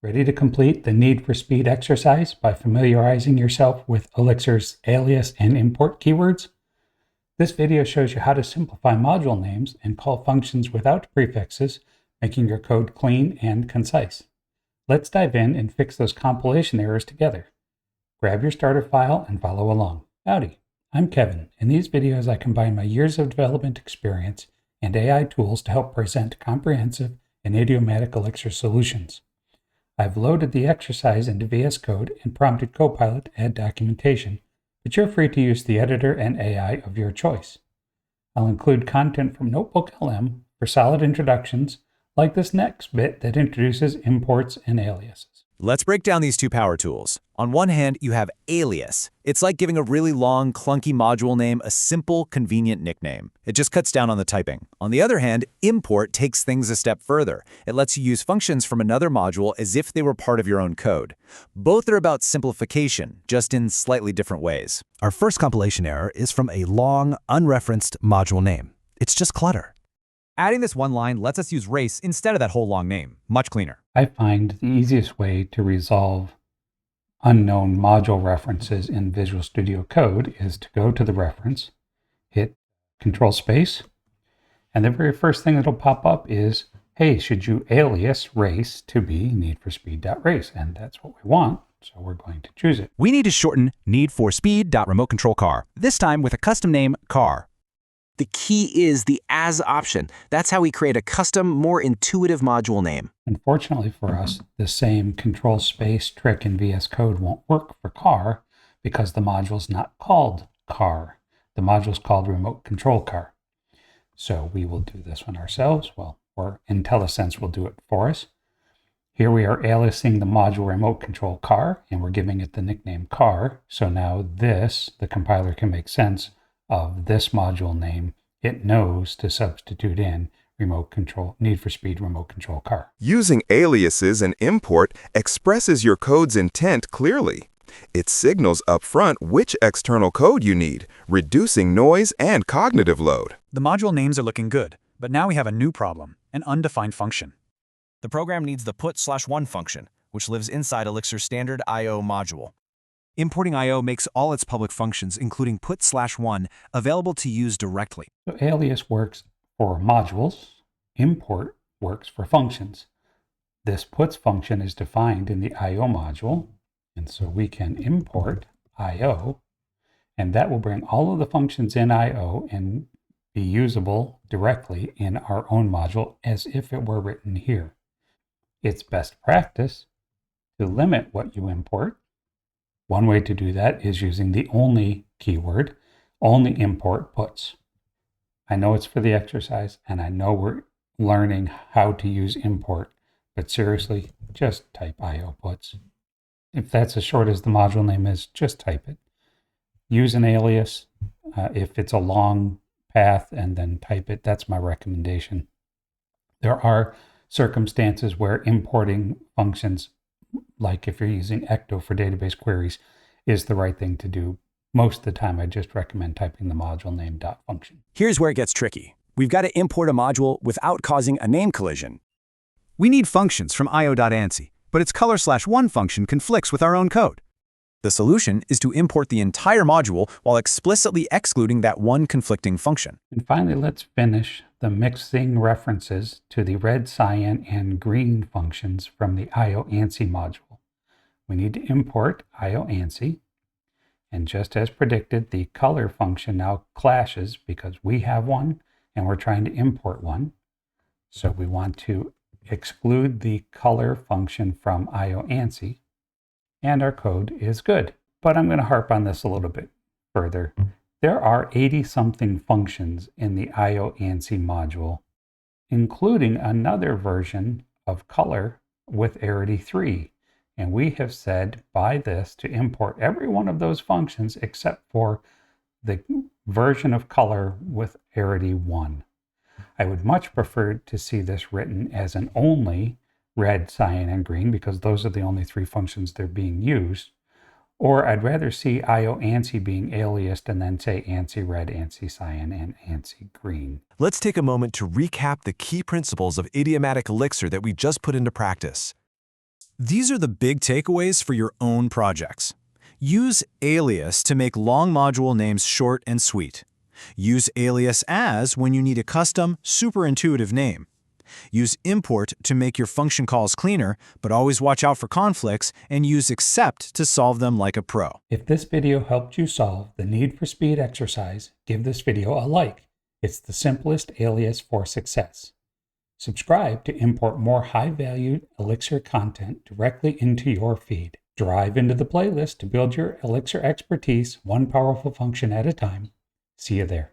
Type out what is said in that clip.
Ready to complete the Need for Speed exercise by familiarizing yourself with Elixir's alias and import keywords? This video shows you how to simplify module names and call functions without prefixes, making your code clean and concise. Let's dive in and fix those compilation errors together. Grab your starter file and follow along. Howdy, I'm Kevin. In these videos, I combine my years of development experience and AI tools to help present comprehensive and idiomatic Elixir solutions. I've loaded the exercise into VS Code and prompted Copilot to add documentation, but you're free to use the editor and AI of your choice. I'll include content from NotebookLM for solid introductions, like this next bit that introduces imports and aliases. Let's break down these two power tools. On one hand, you have Alias. It's like giving a really long, clunky module name a simple, convenient nickname. It just cuts down on the typing. On the other hand, Import takes things a step further. It lets you use functions from another module as if they were part of your own code. Both are about simplification, just in slightly different ways. Our first compilation error is from a long, unreferenced module name. It's just clutter. Adding this one line lets us use race instead of that whole long name. Much cleaner. I find the easiest way to resolve unknown module references in Visual Studio Code is to go to the reference, hit Control Space, and the very first thing that'll pop up is, hey, should you alias race to be NeedForSpeed.Race? And that's what we want, so we're going to choose it. We need to shorten NeedForSpeed.RemoteControlCar, this time with a custom name, car. The key is the as option. That's how we create a custom, more intuitive module name. Unfortunately for us, the same control space trick in VS Code won't work for car because the module's not called car. The module's called RemoteControlCar. So we will do this one ourselves. Well, or IntelliSense will do it for us. Here we are aliasing the module RemoteControlCar, and we're giving it the nickname car. So now this, the compiler can make sense of this module name. It knows to substitute in remote control, Need for Speed Remote Control Car. Using aliases and import expresses your code's intent clearly. It signals upfront which external code you need, reducing noise and cognitive load. The module names are looking good, but now we have a new problem, an undefined function. The program needs the put/1 function, which lives inside Elixir's standard I/O module. Importing I/O makes all its public functions, including put/1, available to use directly. So alias works for modules. Import works for functions. This puts function is defined in the I/O module, and so we can import I/O, and that will bring all of the functions in I/O and be usable directly in our own module as if it were written here. It's best practice to limit what you import. One way to do that is using the only keyword, only import puts. I know it's for the exercise, and I know we're learning how to use import, but seriously, just type IO puts. If that's as short as the module name is, just type it. Use an alias if it's a long path, and then type it. That's my recommendation. There are circumstances where importing functions, like if you're using Ecto for database queries, is the right thing to do. Most of the time, I just recommend typing the module name .function. Here's where it gets tricky. We've got to import a module without causing a name collision. We need functions from IO.ANSI, but its color/1 function conflicts with our own code. The solution is to import the entire module while explicitly excluding that one conflicting function. And finally, let's finish the mixing references to the red, cyan, and green functions from the IO.ANSI module. We need to import IO.ANSI, and just as predicted, the color function now clashes because we have one and we're trying to import one. So we want to exclude the color function from IO.ANSI, and our code is good. But I'm going to harp on this a little bit further. There are 80-something functions in the IO.ANSI module, including another version of color with arity 3. And we have said by this to import every one of those functions except for the version of color with arity 1. I would much prefer to see this written as an only red, cyan, and green, because those are the only three functions that are being used. Or I'd rather see IO.ANSI being aliased and then say ANSI red, ANSI cyan, and ANSI green. Let's take a moment to recap the key principles of idiomatic Elixir that we just put into practice. These are the big takeaways for your own projects. Use Alias to make long module names short and sweet. Use Alias As when you need a custom, super intuitive name. Use import to make your function calls cleaner, but always watch out for conflicts, and use except to solve them like a pro. If this video helped you solve the Need for Speed exercise, give this video a like. It's the simplest alias for success. Subscribe to import more high-value Elixir content directly into your feed. Drive into the playlist to build your Elixir expertise one powerful function at a time. See you there.